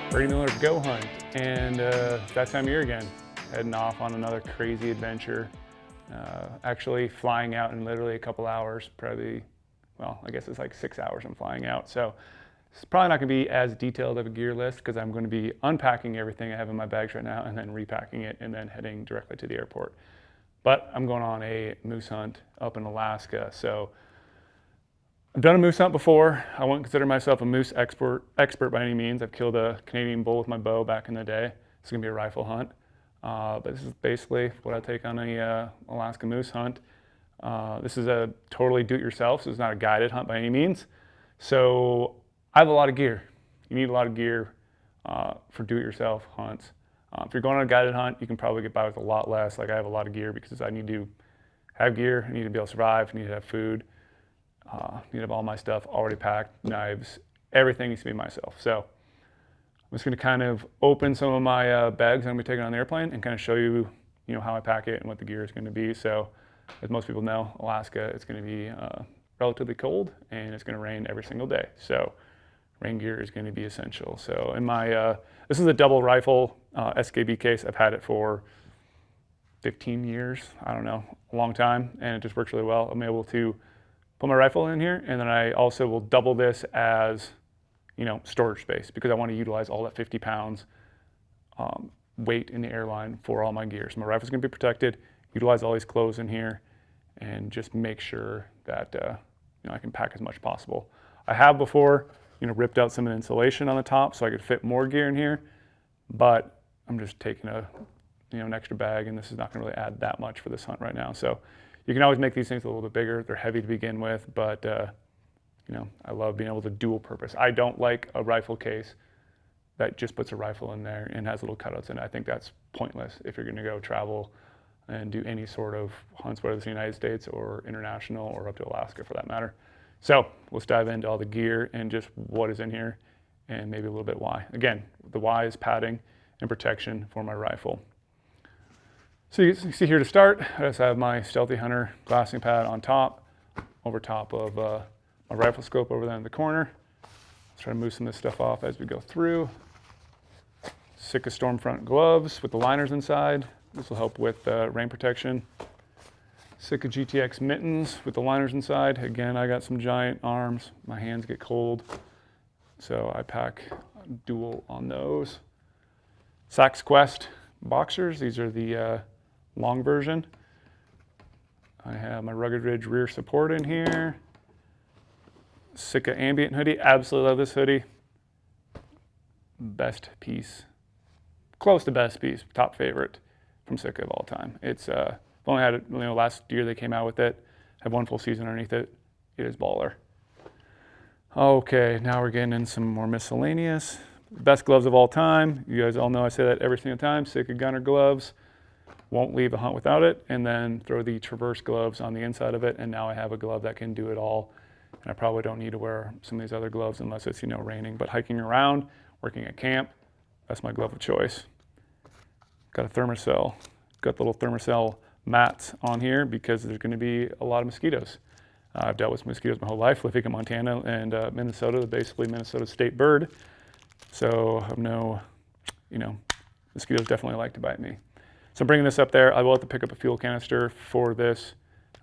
Brady Miller of goHUNT, and that time of year again, heading off on another crazy adventure. Actually flying out in literally a couple hours, probably, well, I guess it's like 6 hours I'm flying out. So it's probably not gonna be as detailed of a gear list because I'm gonna be unpacking everything I have in my bags right now and then repacking it and then heading directly to the airport. But I'm going on a moose hunt up in Alaska. So I've done a moose hunt before. I wouldn't consider myself a moose expert by any means. I've killed a Canadian bull with my bow back in the day. It's gonna be a rifle hunt. But this is basically what I take on a Alaska moose hunt. This is a totally do-it-yourself, so it's not a guided hunt by any means. So I have a lot of gear. You need a lot of gear for do-it-yourself hunts. If you're going on a guided hunt, you can probably get by with a lot less. Like I have a lot of gear because I need to have gear, I need to be able to survive, I need to have food, I need to have all my stuff already packed, knives, everything needs to be myself. So I'm just going to kind of open some of my bags I'm going to be taking on the airplane and kind of show you, how I pack it and what the gear is going to be. So as most people know, Alaska, it's going to be relatively cold and it's going to rain every single day. So rain gear is going to be essential. So in my, this is a double rifle SKB case. I've had it for 15 years, I don't know, a long time, and it just works really well. I'm able to put my rifle in here, and then I also will double this as storage space because I want to utilize all that 50 pounds weight in the airline for all my gear. So my rifle's going to be protected, utilize all these clothes in here, and just make sure that I can pack as much as possible. I have before ripped out some of the insulation on the top so I could fit more gear in here, but I'm just taking an extra bag, and this is not going to really add that much for this hunt right now. So you can always make these things a little bit bigger. They're heavy to begin with, but I love being able to dual purpose. I don't like a rifle case that just puts a rifle in there and has little cutouts in it. I think that's pointless if you're going to go travel and do any sort of hunts, whether it's the United States or international or up to Alaska for that matter. So let's dive into all the gear and just what is in here and maybe a little bit why. Again, the why is padding and protection for my rifle. So you see here to start, I just have my Stealthy Hunter glassing pad on top, over top of my rifle scope over there in the corner. Let's try to move some of this stuff off as we go through. Sitka Stormfront gloves with the liners inside. This will help with rain protection. Sitka GTX mittens with the liners inside. Again, I got some giant arms. My hands get cold, so I pack dual on those. Saks Quest boxers. These are the long version. I have my Rugged Ridge rear support in here. Sitka Ambient hoodie. Absolutely love this hoodie. Best piece, close to best piece, top favorite from Sitka of all time. It's I've only had it, last year they came out with it. Have one full season underneath it. It is baller. Okay, now we're getting in some more miscellaneous. Best gloves of all time. You guys all know I say that every single time. Sitka Gunner gloves. Won't leave a hunt without it. And then throw the Traverse gloves on the inside of it. And now I have a glove that can do it all. And I probably don't need to wear some of these other gloves unless it's, raining. But hiking around, working at camp, that's my glove of choice. Got a thermocell. Got the little thermocell mats on here because there's going to be a lot of mosquitoes. I've dealt with mosquitoes my whole life, living in Montana and Minnesota, basically Minnesota state bird. So I know, mosquitoes definitely like to bite me. So I'm bringing this up there. I will have to pick up a fuel canister for this,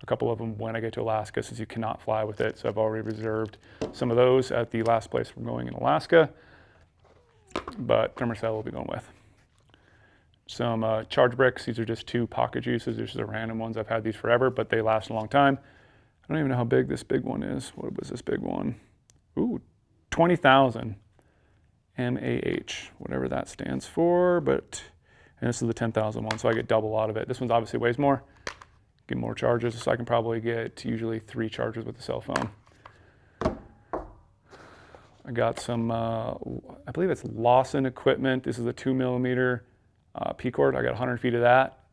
a couple of them when I get to Alaska, since you cannot fly with it. So I've already reserved some of those at the last place we're going in Alaska, but thermocell we'll be going with. Some charge bricks. These are just 2 pocket juices. These are the random ones. I've had these forever, but they last a long time. I don't even know how big this big one is. What was this big one? Ooh, 20,000 MAH, whatever that stands for, and this is the 10,000 one, so I get double out of it. This one's obviously weighs more, get more charges, so I can probably get usually 3 charges with the cell phone. I got some, I believe it's Lawson equipment. This is a 2mm P-cord. I got 100 feet of that.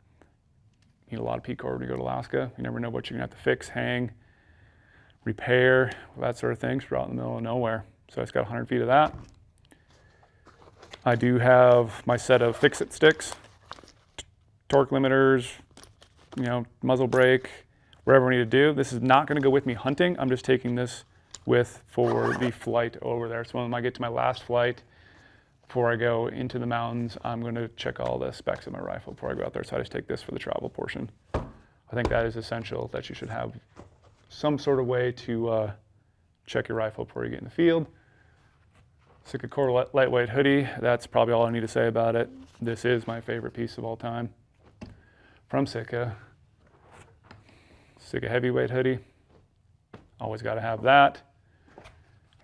You need a lot of P-cord when you go to Alaska. You never know what you're gonna have to fix, hang, repair, that sort of thing. We're out in the middle of nowhere. So I just got 100 feet of that. I do have my set of fix-it sticks, torque limiters, muzzle brake, wherever we need to do. This is not going to go with me hunting. I'm just taking this with for the flight over there. So when I get to my last flight before I go into the mountains, I'm going to check all the specs of my rifle before I go out there. So I just take this for the travel portion. I think that is essential, that you should have some sort of way to check your rifle before you get in the field. Sitka Core lightweight hoodie, that's probably all I need to say about it. This is my favorite piece of all time from Sitka. Sitka heavyweight hoodie, always got to have that.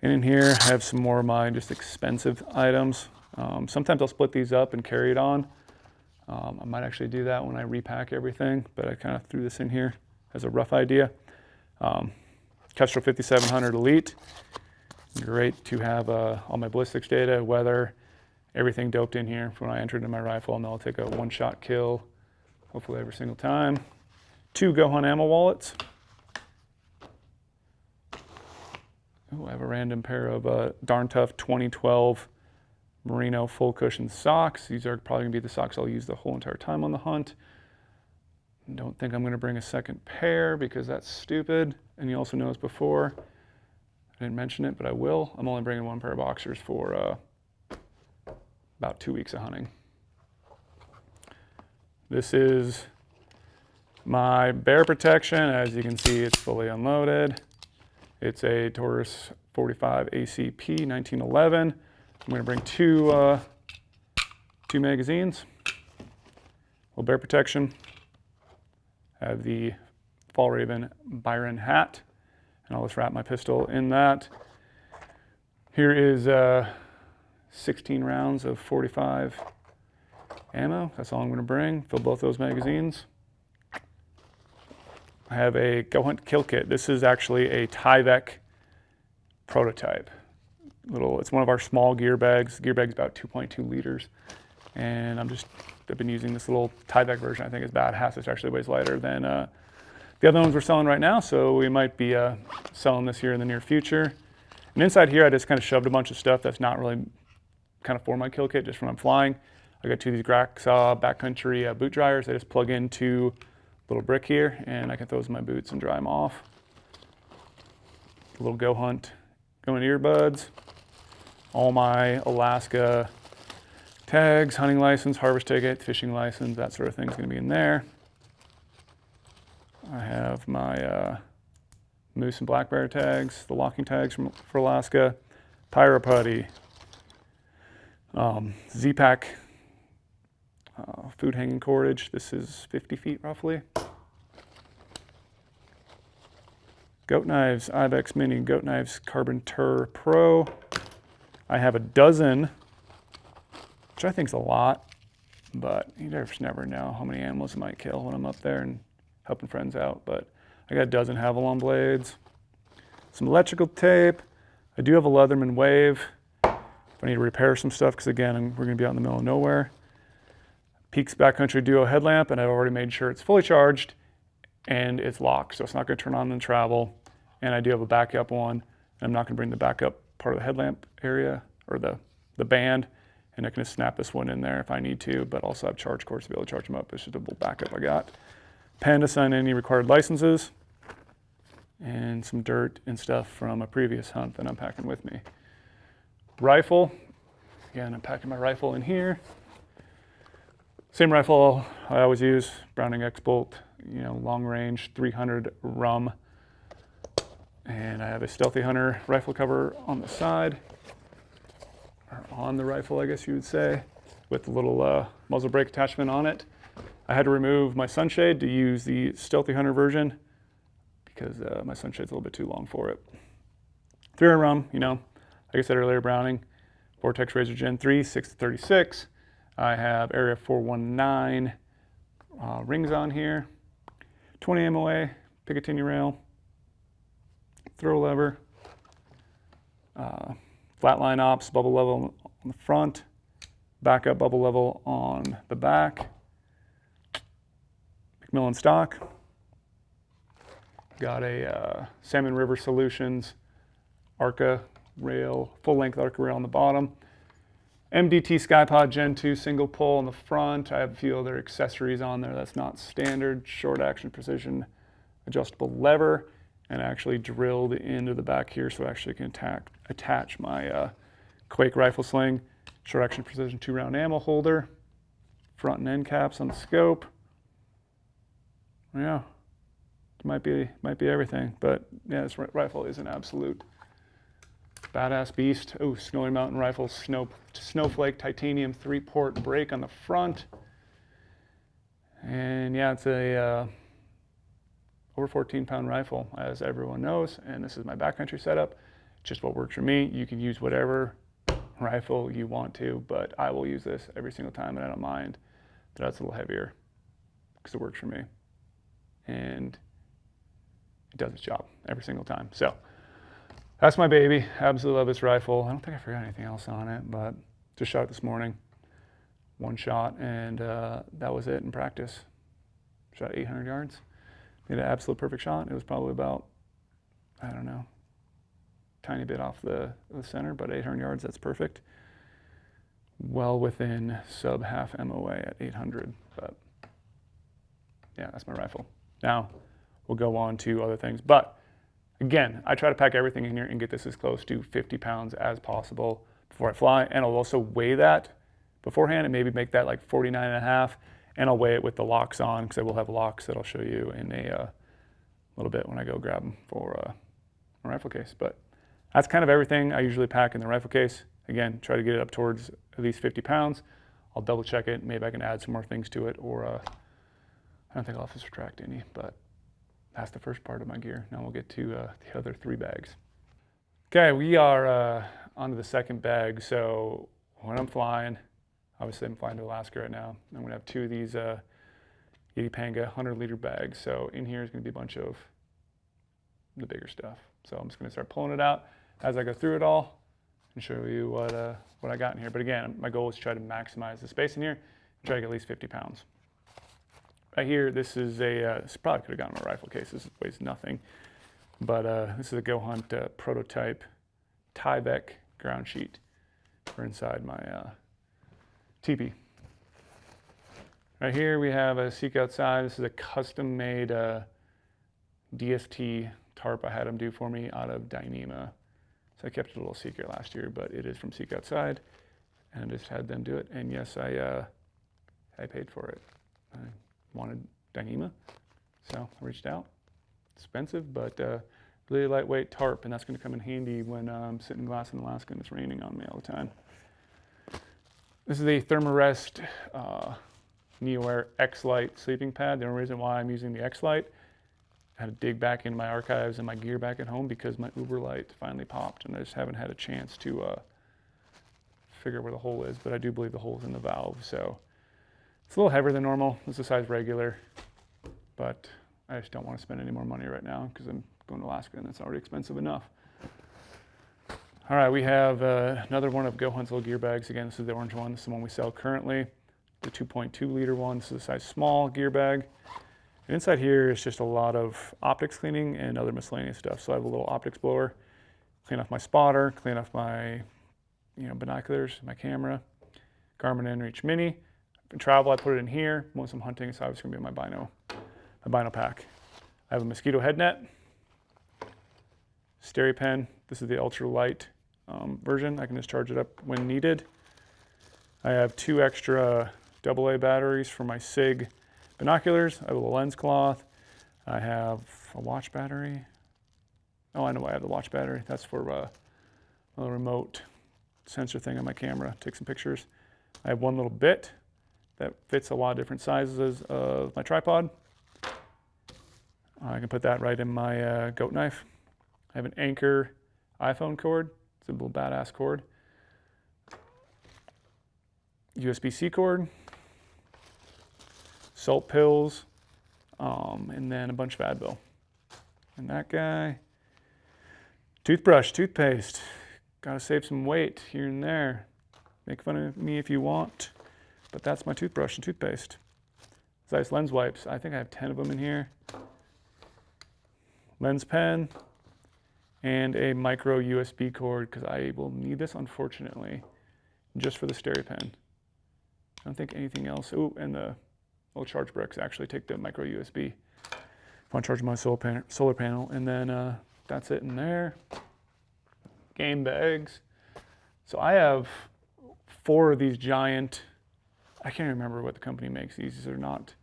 And in here I have some more of my just expensive items. Sometimes I'll split these up and carry it on. I might actually do that when I repack everything, but I kind of threw this in here as a rough idea. Kestrel 5700 Elite. Great to have all my ballistics data, weather, everything doped in here for when I enter into my rifle, and then I'll take a one-shot kill, hopefully every single time. 2 goHUNT ammo wallets. Oh, I have a random pair of Darn Tough 2012 merino full cushion socks. These are probably gonna be the socks I'll use the whole entire time on the hunt. Don't think I'm gonna bring a second pair because that's stupid. And you also noticed before, I didn't mention it, but I will. I'm only bringing 1 pair of boxers for about 2 weeks of hunting. This is my bear protection. As you can see, it's fully unloaded. It's a Taurus 45 ACP 1911. I'm going to bring two magazines. Well, bear protection. I have the Fall Raven Byron hat, and I'll just wrap my pistol in that. Here is 16 rounds of 45 ammo. That's all I'm going to bring. Fill both those magazines. I have a goHUNT kill kit. This is actually a Tyvek prototype. It's one of our small gear bags. The gear bag's about 2.2 liters. And I've been using this little Tyvek version. I think it's badass. It actually weighs lighter than the other ones we're selling right now. So we might be selling this here in the near future. And inside here, I just kind of shoved a bunch of stuff that's not really kind of for my kill kit, just when I'm flying. I got 2 of these Graxaw backcountry boot dryers. They just plug into a little brick here, and I can throw those in my boots and dry them off. A little goHUNT going earbuds. All my Alaska tags, hunting license, harvest ticket, fishing license, that sort of thing is going to be in there. I have my moose and black bear tags, the locking tags for Alaska, Pyro Putty, Z-Pack food hanging cordage. This is 50 feet roughly. Goat knives, Ibex Mini Goat Knives Carbon Tur Pro. I have a dozen, which I think is a lot, but you just never know how many animals I might kill when I'm up there and helping friends out. But I got a dozen Havalon blades, some electrical tape. I do have a Leatherman Wave if I need to repair some stuff, because again, we're going to be out in the middle of nowhere. Peaks Backcountry Duo headlamp, and I've already made sure it's fully charged and it's locked, so it's not going to turn on in travel. And I do have a backup one. I'm not going to bring the backup part of the headlamp area or the band, and I can just snap this one in there if I need to, but also have charge cords to be able to charge them up. It's just a little backup I got. Pen to sign any required licenses, and some dirt and stuff from a previous hunt that I'm packing with me. Rifle, again, I'm packing my rifle in here. Same rifle I always use, Browning X-Bolt, long range, 300 rum. And I have a Stealthy Hunter rifle cover on the side, or on the rifle, I guess you would say, with the little muzzle brake attachment on it. I had to remove my sunshade to use the Stealthy Hunter version because my sunshade's a little bit too long for it. 300 rum, like I said earlier, Browning, Vortex Razor Gen 3, 6-36. I have Area 419 rings on here, 20 MOA, Picatinny rail, throw lever, flatline ops, bubble level on the front, backup bubble level on the back, Macmillan stock. Got a Salmon River Solutions ARCA rail, full length ARCA rail on the bottom. MDT Skypod Gen 2 single pull on the front. I have a few other accessories on there that's not standard. Short action precision adjustable lever, and actually drilled into the back here so I actually can attach my Quake rifle sling. short action precision 2-round ammo holder, front and end caps on the scope. Yeah, it might be everything, but yeah, this rifle is an absolute badass beast. Oh, Snowy Mountain rifle, Snowflake titanium 3-port brake on the front. And yeah, it's a over 14-pound rifle, as everyone knows. And this is my backcountry setup. Just what works for me. You can use whatever rifle you want to, but I will use this every single time, and I don't mind that it's a little heavier because it works for me. And it does its job every single time. So that's my baby. Absolutely love this rifle. I don't think I forgot anything else on it, but just shot it this morning. 1 shot, and that was it in practice. Shot 800 yards. Made an absolute perfect shot. It was probably about, I don't know, tiny bit off the center, but 800 yards, that's perfect. Well within sub half MOA at 800, but yeah, that's my rifle. Now, we'll go on to other things, but again, I try to pack everything in here and get this as close to 50 pounds as possible before I fly, and I'll also weigh that beforehand and maybe make that like 49 and a half, and I'll weigh it with the locks on, because I will have locks that I'll show you in a little bit when I go grab them for my rifle case. But that's kind of everything I usually pack in the rifle case. Again, try to get it up towards at least 50 pounds. I'll double check it. Maybe I can add some more things to it, or I don't think I'll have to subtract any, but that's the first part of my gear. Now we'll get to the other 3 bags. Okay, we are onto the second bag. So when I'm flying, obviously I'm flying to Alaska right now. I'm gonna have 2 of these Yeti Panga 100-liter bags. So in here is gonna be a bunch of the bigger stuff. So I'm just gonna start pulling it out as I go through it all and show you what I got in here. But again, my goal is to try to maximize the space in here and try to get at least 50 pounds. Right here, this is this probably could have gone in my rifle case. This weighs nothing. But this is a goHUNT prototype Tyvek ground sheet for inside my teepee. Right here we have a Seek Outside. This is a custom-made DST tarp I had them do for me out of Dyneema. So I kept it a little secret last year, but it is from Seek Outside, and I just had them do it. And yes, I paid for it. I wanted Dyneema, so I reached out. Expensive, but really lightweight tarp, and that's going to come in handy when I'm sitting in glass in Alaska and it's raining on me all the time. This is a Thermarest NeoAir X-Lite sleeping pad. The only reason why I'm using the X-Lite, I had to dig back into my archives and my gear back at home because my Uberlite finally popped, and I just haven't had a chance to figure where the hole is, but I do believe the hole's in the valve, so it's a little heavier than normal. This is size regular, but I just don't want to spend any more money right now because I'm going to Alaska and it's already expensive enough. All right, we have another one of goHUNT's little gear bags. Again, this is the orange one. This is the one we sell currently, the 2.2 liter one. This is a size small gear bag. And inside here is just a lot of optics cleaning and other miscellaneous stuff. So I have a little optics blower, clean off my spotter, clean off my binoculars, my camera, Garmin inReach Mini. In travel, I put it in here. Once I'm hunting, it's obviously going to be my bino pack. I have a mosquito head net, stereo pen. This is the ultra light version. I can just charge it up when needed. I have 2 extra AA batteries for my SIG binoculars. I have a little lens cloth. I have a watch battery. Oh, I know I have the watch battery. That's for a remote sensor thing on my camera. Take some pictures. I have 1 little bit that fits a lot of different sizes of my tripod. I can put that right in my goat knife. I have an Anchor iPhone cord. It's a little badass cord. USB-C cord. Salt pills. And then a bunch of Advil. And that guy. Toothbrush, toothpaste. Gotta save some weight here and there. Make fun of me if you want. But that's my toothbrush and toothpaste. Zeiss lens wipes. I think I have 10 of them in here. Lens pen. And a micro USB cord, because I will need this, unfortunately, just for the stereo pen. I don't think anything else. Oh, and the little charge bricks actually take the micro USB. If I want to charge my solar panel. And then that's it in there. Game bags. So I have 4 of these giant, I can't remember what the company makes these. These are not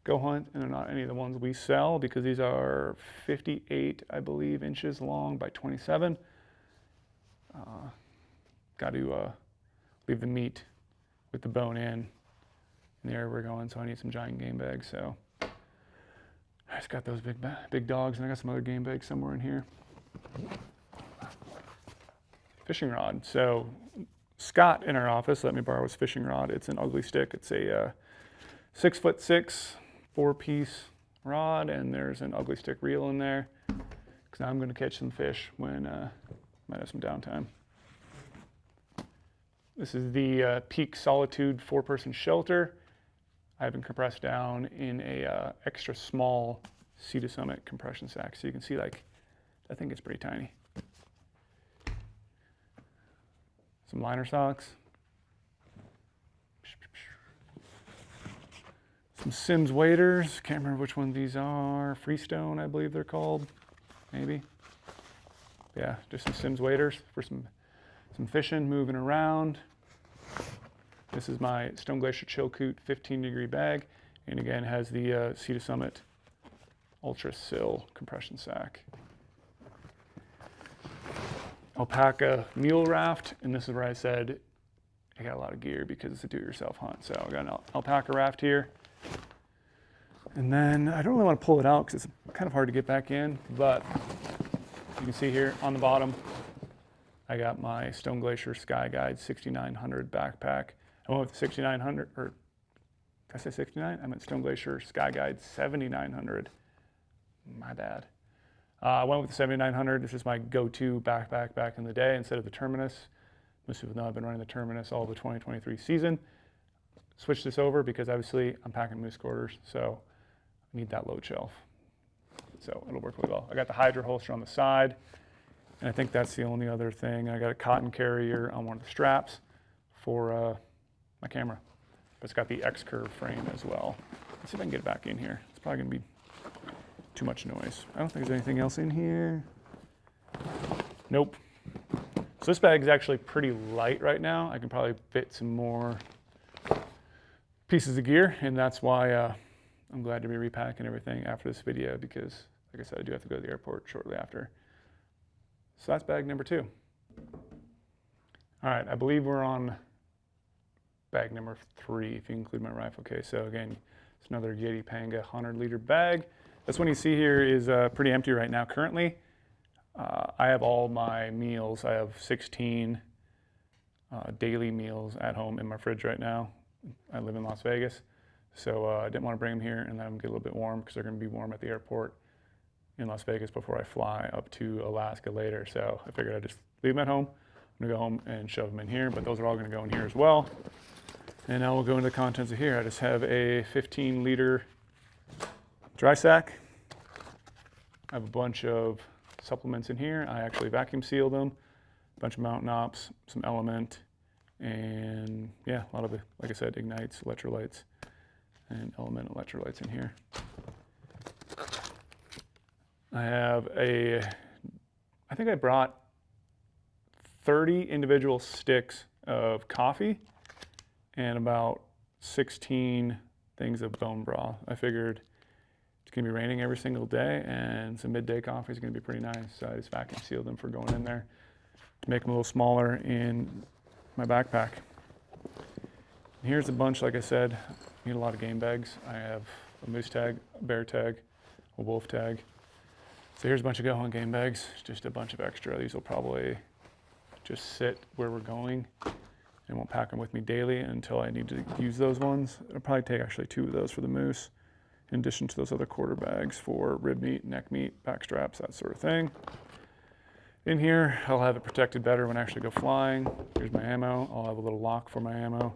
goHUNT, and they're not any of the ones we sell, because these are 58, I believe, inches long by 27. Got to leave the meat with the bone in the area we're going, so I need some giant game bags. So I just got those big dogs, and I got some other game bags somewhere in here. Fishing rod. So Scott in our office let me borrow his fishing rod. It's an ugly stick. It's a 6'6", 4-piece rod, and there's an ugly stick reel in there, because I'm going to catch some fish when might have some downtime. This is the Peak Solitude 4-person shelter. I have been compressed down in a extra small Sea to Summit compression sack, so you can see, like, I think it's pretty tiny. Some liner socks. Some Sims waders. Can't remember which one these are. Freestone, I believe they're called. Maybe. Yeah, just some Sims waders for some fishing, moving around. This is my Stone Glacier Chilkoot 15-degree bag, and again has the Sea to Summit Ultra Sill compression sack. Alpaca mule raft, and this is where I said I got a lot of gear because it's a do-it-yourself hunt. So I got an alpaca raft here, and then I don't really want to pull it out because it's kind of hard to get back in, but you can see here on the bottom I got my Stone Glacier Sky Guide 6900 backpack. I went with the 6900, or did I say 69? I meant Stone Glacier Sky Guide 7900. My bad. I went with the 7900. This is my go-to backpack back in the day instead of the Terminus. Most people know I've been running the Terminus all the 2023 season. Switched this over because obviously I'm packing moose quarters, so I need that load shelf. So it'll work really well. I got the Hydra holster on the side, and I think that's the only other thing. I got a cotton carrier on one of the straps for my camera. But it's got the X-curve frame as well. Let's see if I can get it back in here. It's probably gonna be too much noise. I don't think there's anything else in here. Nope. So this bag is actually pretty light right now. I can probably fit some more pieces of gear, and that's why I'm glad to be repacking everything after this video, because like I said, I do have to go to the airport shortly after. So that's bag number 2. All right, I believe we're on bag number 3, if you include my rifle case. So again, it's another Yeti Panga 100-liter bag. This one you see here is pretty empty right now currently. I have all my meals. I have 16 daily meals at home in my fridge right now. I live in Las Vegas, so I didn't want to bring them here and let them get a little bit warm, because they're going to be warm at the airport in Las Vegas before I fly up to Alaska later. So I figured I'd just leave them at home. I'm going to go home and shove them in here, but those are all going to go in here as well. And now we'll go into the contents of here. I just have a 15-liter dry sack. I have a bunch of supplements in here. I actually vacuum sealed them. A bunch of Mountain Ops, some Element, and yeah, a lot of, like I said, Ignites, electrolytes, and Element electrolytes in here. I have I think I brought 30 individual sticks of coffee and about 16 things of bone broth. I figured it's gonna be raining every single day, and some midday coffee is gonna be pretty nice. So I just vacuum sealed them for going in there to make them a little smaller in my backpack. And here's a bunch, like I said, I need a lot of game bags. I have a moose tag, a bear tag, a wolf tag. So here's a bunch of goHUNT game bags, just a bunch of extra. These will probably just sit where we're going, and won't pack them with me daily until I need to use those ones. I'll probably take actually 2 of those for the moose, in addition to those other quarter bags for rib meat, neck meat, back straps, that sort of thing. In here, I'll have it protected better when I actually go flying. Here's my ammo. I'll have a little lock for my ammo.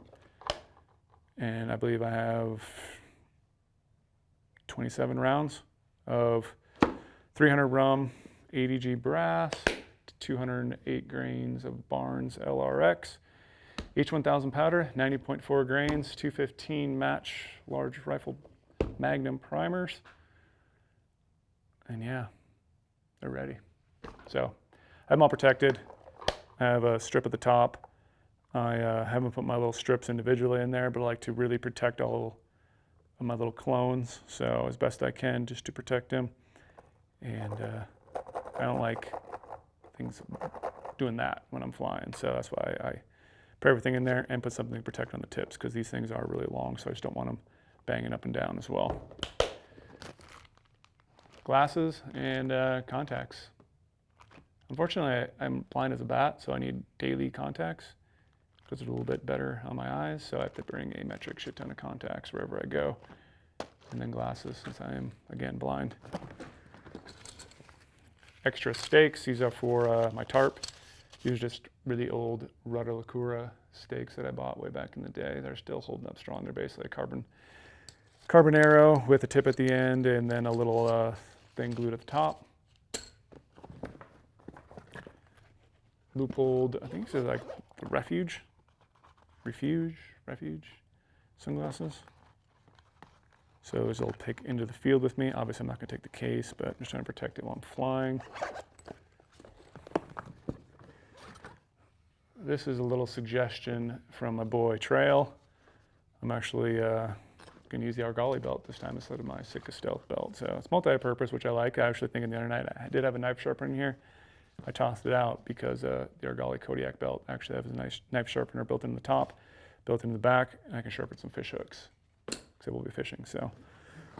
And I believe I have 27 rounds of 300 rum, 80G brass, 208 grains of Barnes LRX, H1000 powder, 90.4 grains, 215 match large rifle Magnum primers, and yeah, they're ready. So I have them all protected. I have a strip at the top. I haven't put my little strips individually in there, but I like to really protect all of my little clones. So as best I can, just to protect them. And I don't like things doing that when I'm flying. So that's why I put everything in there and put something to protect on the tips, because these things are really long, so I just don't want them banging up and down as well. Glasses and contacts. Unfortunately, I'm blind as a bat, so I need daily contacts because it's a little bit better on my eyes. So I have to bring a metric shit ton of contacts wherever I go. And then glasses, since I am, again, blind. Extra stakes. These are for my tarp. These are just really old Rudderlacura stakes that I bought way back in the day. They're still holding up strong. They're basically a carbon arrow with a tip at the end and then a little thing glued at the top. Loophole, I think this is like the refuge sunglasses. So these will take into the field with me. Obviously I'm not gonna take the case, but I'm just trying to protect it while I'm flying. This is a little suggestion from my boy Trail. I'm actually gonna use the Argali belt this time instead of my Sitka Stealth belt. So it's multi-purpose, which I like. I actually think in the other night I did have a knife sharpener in here. I tossed it out because the Argali Kodiak belt actually has a nice knife sharpener built into the top, built into the back, and I can sharpen some fish hooks because we'll be fishing. So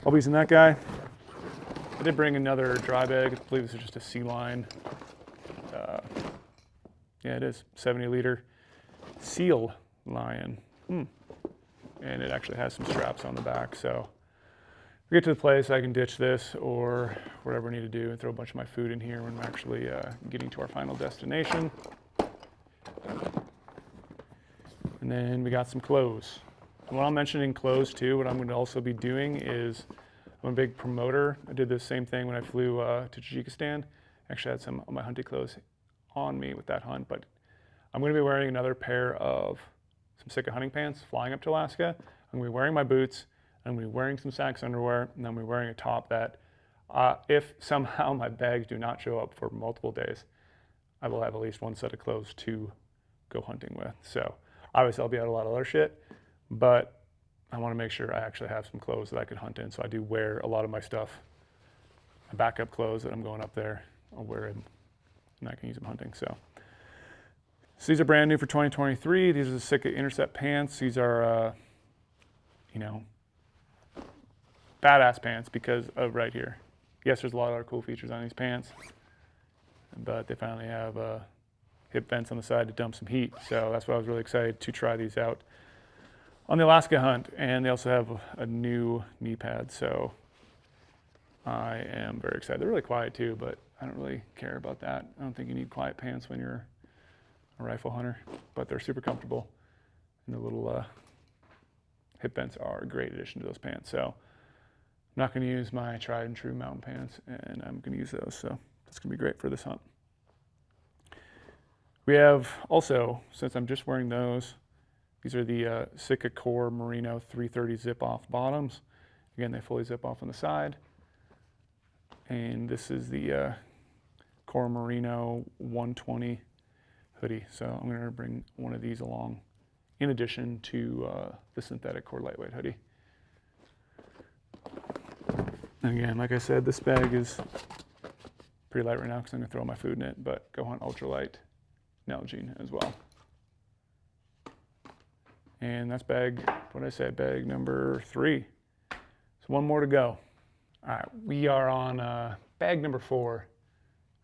I'll be using that guy. I did bring another dry bag. I believe this is just a Sea Line. Yeah, it is 70-liter Seal Lion. And it actually has some straps on the back. So if we get to the place, I can ditch this or whatever I need to do and throw a bunch of my food in here when I'm actually getting to our final destination. And then we got some clothes. And while I'm mentioning clothes too, what I'm going to also be doing is I'm a big promoter. I did the same thing when I flew to Tajikistan. Actually had some of my hunting clothes on me with that hunt, but I'm going to be wearing another pair of some Sitka hunting pants flying up to Alaska. I'm going to be wearing my boots. I'm going to be wearing some Sax underwear, and I'm going to be wearing a top that if somehow my bags do not show up for multiple days, I will have at least one set of clothes to go hunting with. So obviously I'll be out a lot of other shit, but I want to make sure I actually have some clothes that I can hunt in. So I do wear a lot of my stuff, my backup clothes that I'm going up there. I'll wear it and I can use them hunting. So these are brand new for 2023. These are the Sitka Intercept pants. These are, you know, badass pants because of right here. Yes, there's a lot of other cool features on these pants, but they finally have hip vents on the side to dump some heat. So that's why I was really excited to try these out on the Alaska hunt. And they also have a new knee pad. So I am very excited. They're really quiet too, but I don't really care about that. I don't think you need quiet pants when you're a rifle hunter, but they're super comfortable. And the little hip vents are a great addition to those pants. So I'm not going to use my tried and true mountain pants, and I'm going to use those. So that's going to be great for this hunt. We have also, since I'm just wearing those, these are the Sitka Core Merino 330 zip-off bottoms. Again, they fully zip off on the side. And this is the Core Merino 120 hoodie. So I'm going to bring one of these along in addition to the synthetic Core Lightweight hoodie. And again, like I said, this bag is pretty light right now because I'm going to throw my food in it, but goHUNT Ultralight Nalgene as well. And that's bag, what did I say, bag number 3. So one more to go. All right, we are on bag number 4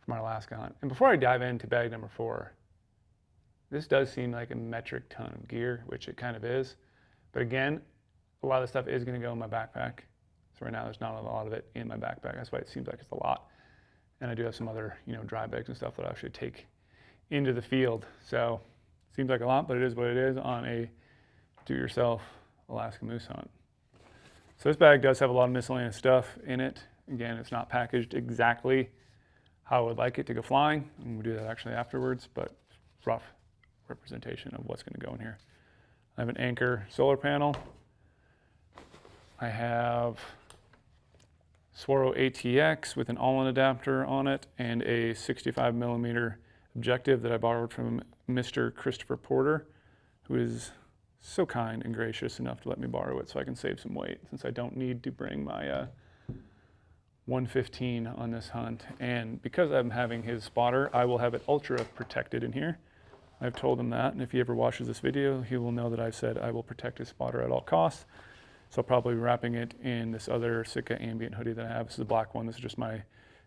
from our Alaska hunt. And before I dive into bag number 4, this does seem like a metric ton of gear, which it kind of is. But again, a lot of the stuff is going to go in my backpack. So right now there's not a lot of it in my backpack. That's why it seems like it's a lot. And I do have some other, dry bags and stuff that I actually take into the field. So it seems like a lot, but it is what it is on a do-yourself Alaska moose hunt. So this bag does have a lot of miscellaneous stuff in it. Again, it's not packaged exactly how I would like it to go flying. And we'll do that actually afterwards, but rough representation of what's going to go in here. I have an Anchor solar panel. I have Swaro ATX with an all-in adapter on it and a 65mm objective that I borrowed from Mr. Christopher Porter. who is so kind and gracious enough to let me borrow it so I can save some weight, since I don't need to bring my 115 on this hunt. And because I'm having his spotter, I will have it ultra protected in here. I've told him that, and if he ever watches this video, he will know that I've said I will protect his spotter at all costs. So I'll probably be wrapping it in this other Sitka ambient hoodie that I have. This is a black one. This is just my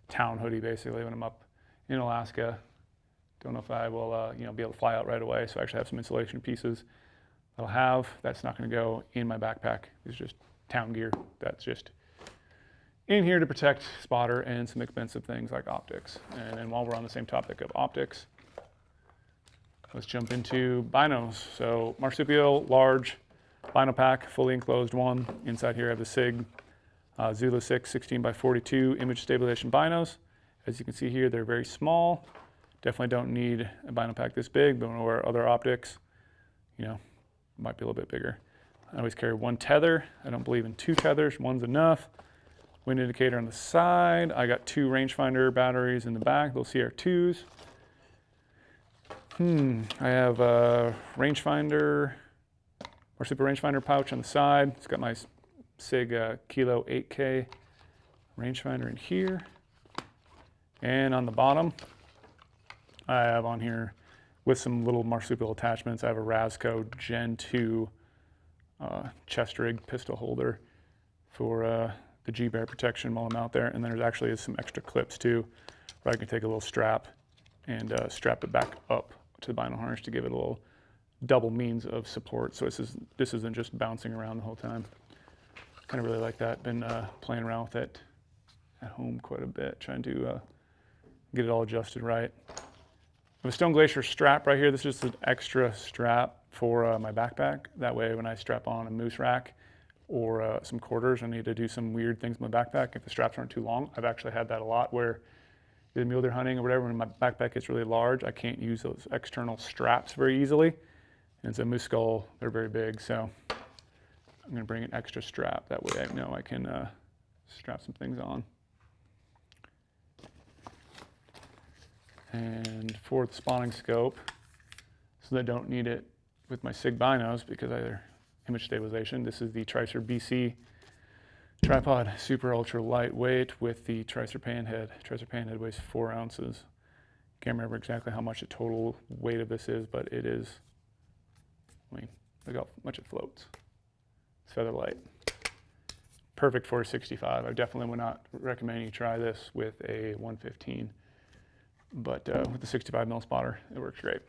town hoodie, basically, when I'm up in Alaska. Don't know if I will be able to fly out right away, so I actually have some insulation pieces I'll have. That's not going to go in my backpack. It's just town gear. That's just in here to protect spotter and some expensive things like optics. And then while we're on the same topic of optics, let's jump into binos. So marsupial, large bino pack, fully enclosed one. Inside here I have the SIG Zulu 6 16x42 image stabilization binos. As you can see here, they're very small. Definitely don't need a bino pack this big, but when I wear other optics, might be a little bit bigger. I always carry one tether. I don't believe in two tethers, one's enough. Wind indicator on the side. I got two rangefinder batteries in the back, those CR2s. I have a rangefinder, or super rangefinder pouch on the side. It's got my SIG Kilo 8K rangefinder in here. And on the bottom, I have on here with some little marsupial attachments. I have a Rasco Gen 2 chest rig pistol holder for the G-bear protection while I'm out there. And then there's actually some extra clips too, where I can take a little strap and strap it back up to the bino harness to give it a little double means of support. So this isn't just bouncing around the whole time. Kind of really like that. Been playing around with it at home quite a bit, trying to get it all adjusted right. I have a Stone Glacier strap right here. This is just an extra strap for my backpack. That way when I strap on a moose rack or some quarters, I need to do some weird things in my backpack. If the straps aren't too long, I've actually had that a lot where either mule deer hunting or whatever, when my backpack gets really large, I can't use those external straps very easily. And so moose skull, they're very big, so I'm gonna bring an extra strap. That way I know I can strap some things on. And for the spawning scope, so I don't need it with my SIG binos because they're image stabilization. This is the Tricer BC tripod, super ultra lightweight with the Tricer pan head. Tricer pan head weighs 4 ounces. Can't remember exactly how much the total weight of this is, but it is, look how much it floats. It's feather light. Perfect for a 65. I definitely would not recommend you try this with a 115. But with the 65 mil spotter, it works great.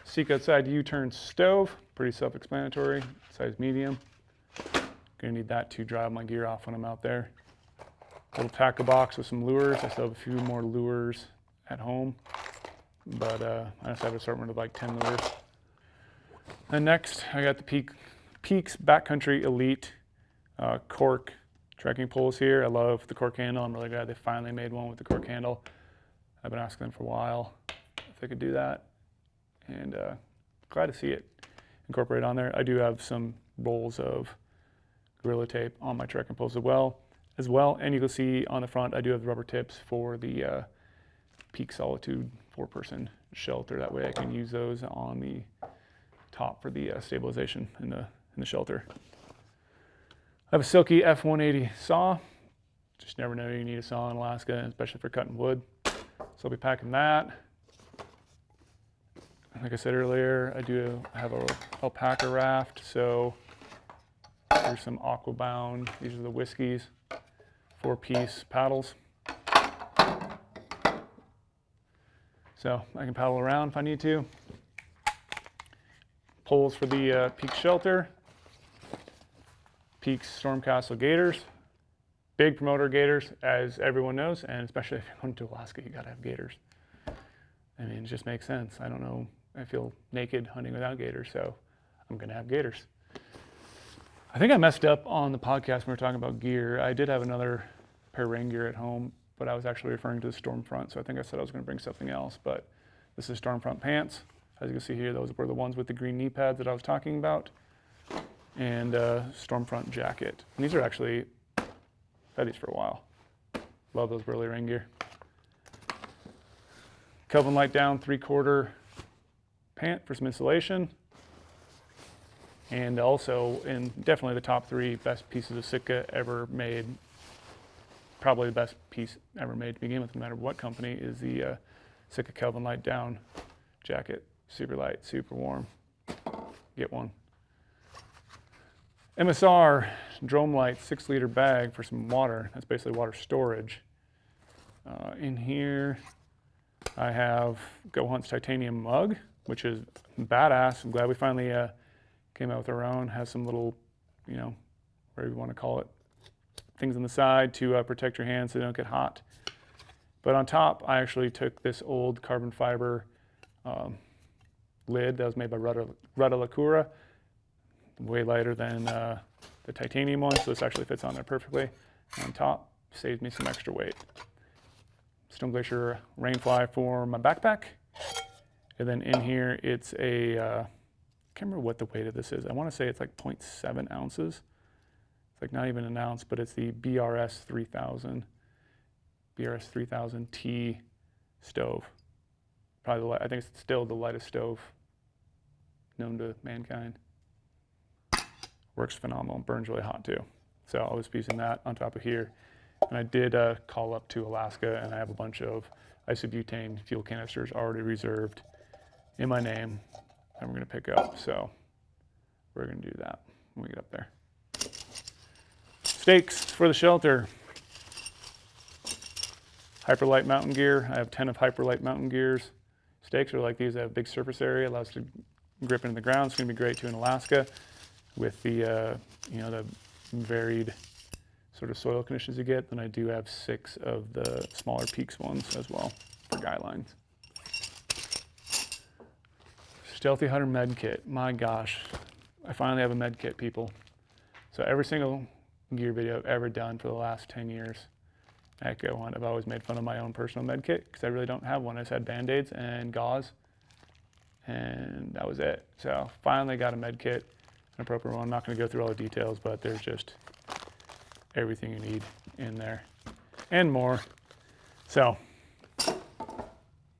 Seek outside U-turn stove, pretty self-explanatory, size medium. Gonna need that to drive my gear off when I'm out there. Little tackle box with some lures. I still have a few more lures at home, but I just have an assortment of like 10 lures. And next, I got the Peaks Backcountry Elite cork trekking poles here. I love the cork handle. I'm really glad they finally made one with the cork handle. I've been asking them for a while if they could do that, and glad to see it incorporated on there. I do have some rolls of Gorilla Tape on my trekking poles as well. And you can see on the front, I do have the rubber tips for the Peak Solitude 4-person shelter. That way I can use those on the top for the stabilization in the shelter. I have a Silky F180 saw. Just never know you need a saw in Alaska, especially for cutting wood. So I'll be packing that. Like I said earlier, I do have a alpaca raft. So here's some Aquabound. These are the Whiskies 4-piece paddles. So I can paddle around if I need to. Poles for the Peak shelter. Peaks Stormcastle gators. Big promoter gators, as everyone knows, and especially if you're going to Alaska, you gotta have gators. I mean, it just makes sense. I don't know, I feel naked hunting without gators, so I'm gonna have gators. I think I messed up on the podcast when we were talking about gear. I did have another pair of rain gear at home, but I was actually referring to the Stormfront, so I think I said I was gonna bring something else, but this is Stormfront pants. As you can see here, those were the ones with the green knee pads that I was talking about. And Stormfront jacket. And these are actually, I've had these for a while. Love those burly rain gear. Kelvin light down 3/4 pant for some insulation. And also, in definitely the top 3 best pieces of Sitka ever made, probably the best piece ever made to begin with, no matter what company, is the Sitka Kelvin light down jacket. Super light, super warm. Get one. MSR Drome Light 6-liter bag for some water. That's basically water storage. In here, I have goHUNT's titanium mug, which is badass. I'm glad we finally came out with our own. Has some little, whatever you want to call it, things on the side to protect your hands so they don't get hot. But on top, I actually took this old carbon fiber lid that was made by Rutta Lacura, way lighter than the titanium one, so this actually fits on there perfectly. And on top, saves me some extra weight. Stone Glacier Rainfly for my backpack. And then in here, it's a, I can't remember what the weight of this is. I want to say it's like 0.7 ounces. It's like not even an ounce, but it's the BRS 3000T stove. Probably, I think it's still the lightest stove known to mankind. Works phenomenal, burns really hot too. So I was using that on top of here. And I did call up to Alaska, and I have a bunch of isobutane fuel canisters already reserved in my name that we're gonna pick up. So we're gonna do that when we get up there. Stakes for the shelter. Hyperlight mountain gear. I have 10 of Hyperlight mountain gears. Stakes are like these. They have a big surface area, allows to grip into the ground. It's gonna be great too in Alaska with the, the varied sort of soil conditions you get. Then I do have 6 of the smaller peaks ones as well for guy lines. Stealthy Hunter med kit. My gosh, I finally have a med kit, people. So every single gear video I've ever done for the last 10 years at goHUNT, I've always made fun of my own personal med kit because I really don't have one. I just had Band-Aids and gauze, and that was it. So finally got a med kit, an appropriate one. I'm not going to go through all the details, but there's just everything you need in there and more. So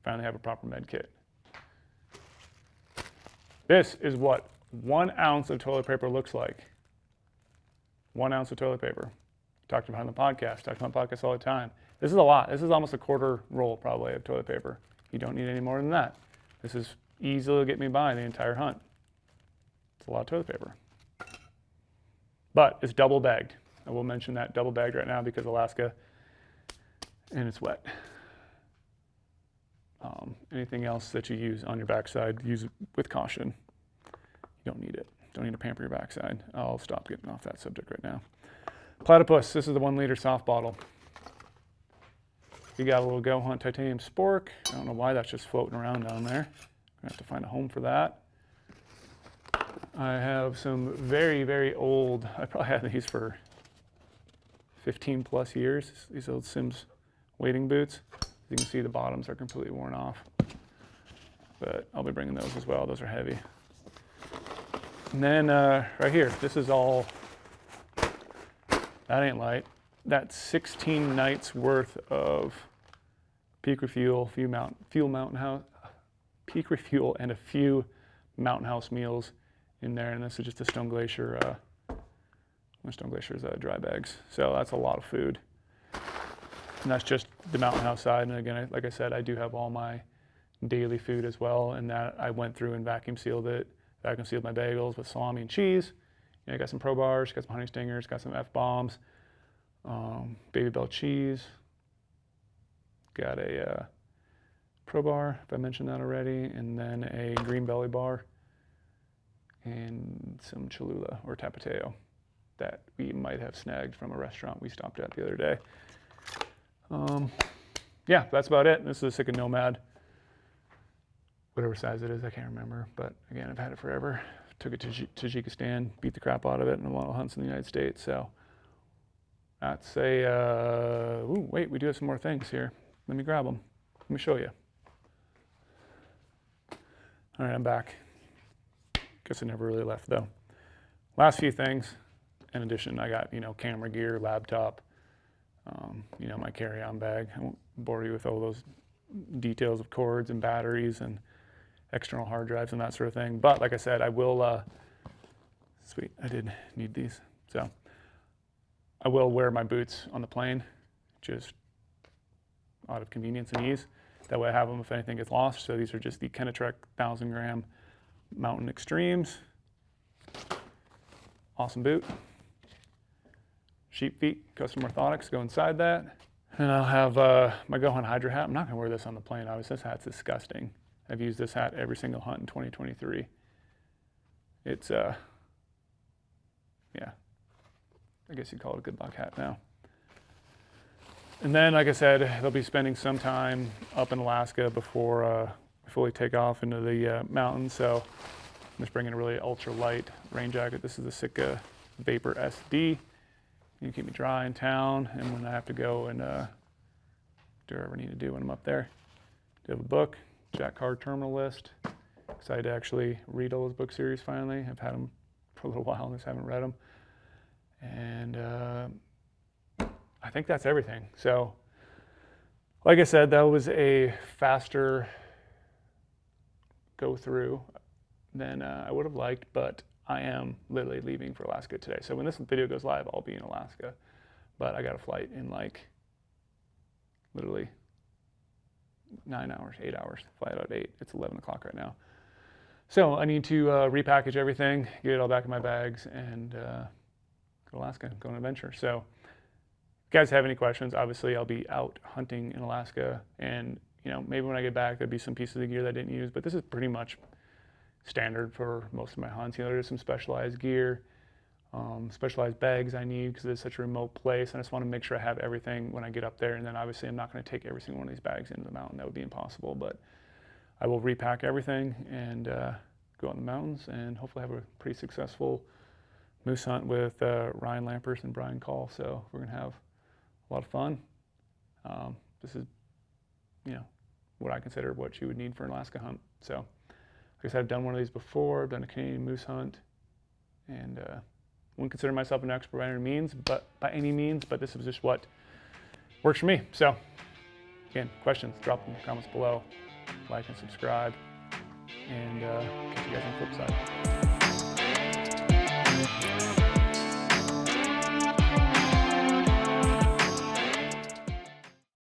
finally have a proper med kit. This is what 1 ounce of toilet paper looks like. 1 ounce of toilet paper. Talked about it on the podcast. Talked about podcasts all the time. This is a lot. This is almost a quarter roll probably of toilet paper. You don't need any more than that. This is easily get me by the entire hunt. It's a lot of toilet paper. But it's double bagged. I will mention that double bagged right now because Alaska and it's wet. Anything else that you use on your backside, use it with caution. You don't need it. Don't need to pamper your backside. I'll stop getting off that subject right now. Platypus, this is the 1 liter soft bottle. You got a little goHUNT titanium spork. I don't know why that's just floating around down there. I'm gonna have to find a home for that. I have some very, very old, I probably had these for 15 plus years, these old Sims wading boots. As you can see, the bottoms are completely worn off. But I'll be bringing those as well. Those are heavy. And then right here, this is all, that ain't light. That's 16 nights worth of peak refuel, peak refuel, and a few Mountain House meals in there. And this is just a Stone Glacier, Stone Glacier's dry bags. So that's a lot of food. And that's just the Mountain House side. And again, like I said, I do have all my daily food as well. And that I went through and vacuum sealed it. Vacuum sealed my bagels with salami and cheese. I got some Pro Bars, got some honey stingers, got some F-bombs, Baby Bell cheese. Got a Pro Bar, if I mentioned that already, and then a Green Belly bar, and some Cholula or Tapateo that we might have snagged from a restaurant we stopped at the other day. Yeah, that's about it. This is a Sitka Nomad, whatever size it is, I can't remember. But again, I've had it forever. Took it to Tajikistan, beat the crap out of it in a lot of hunts in the United States. So that's a, ooh, wait, we do have some more things here. Let me grab them. Let me show you. All right, I'm back. Guess I never really left though. Last few things. In addition, I got, camera gear, laptop, my carry-on bag. I won't bore you with all those details of cords and batteries and external hard drives and that sort of thing. But like I said, I will, sweet, I did need these. So I will wear my boots on the plane, just out of convenience and ease. That way I have them if anything gets lost. So these are just the Kenetrek 1,000 gram Mountain Extremes. Awesome boot. Sheep feet, custom orthotics go inside that. And I'll have my goHUNT Hydra hat. I'm not gonna wear this on the plane, obviously. This hat's disgusting. I've used this hat every single hunt in 2023. It's, yeah, I guess you'd call it a good luck hat now. And then, like I said, they'll be spending some time up in Alaska before we fully take off into the mountains. So I'm just bringing a really ultra light rain jacket. This is the Sitka Vapor SD. You keep me dry in town, and when I have to go and do whatever I need to do when I'm up there. Do have a book, Jack Card Terminal List. Excited to actually read all those book series finally. I've had them for a little while and just haven't read them. And I think that's everything. So, like I said, that was a faster go through than I would have liked, but I am literally leaving for Alaska today. So when this video goes live, I'll be in Alaska, but I got a flight in like literally 9 hours, 8 hours, flight out at 8. It's 11 o'clock right now. So I need to repackage everything, get it all back in my bags, and go to Alaska, go on an adventure. So if you guys have any questions, obviously I'll be out hunting in Alaska, and you know, maybe when I get back, there'll be some pieces of gear that I didn't use, but this is pretty much standard for most of my hunts. You know, there's some specialized gear, specialized bags I need because it's such a remote place, and I just want to make sure I have everything when I get up there. And then obviously I'm not going to take every single one of these bags into the mountain. That would be impossible, but I will repack everything and go out in the mountains and hopefully have a pretty successful moose hunt with Ryan Lampers and Brian Call. So we're going to have a lot of fun. This is, you know, what I consider what you would need for an Alaska hunt. So like I said, I've done one of these before. I've done a Canadian moose hunt, and wouldn't consider myself an expert by any means, but this is just what works for me. So again, questions, drop them in the comments below, like and subscribe, and catch you guys on the flip side.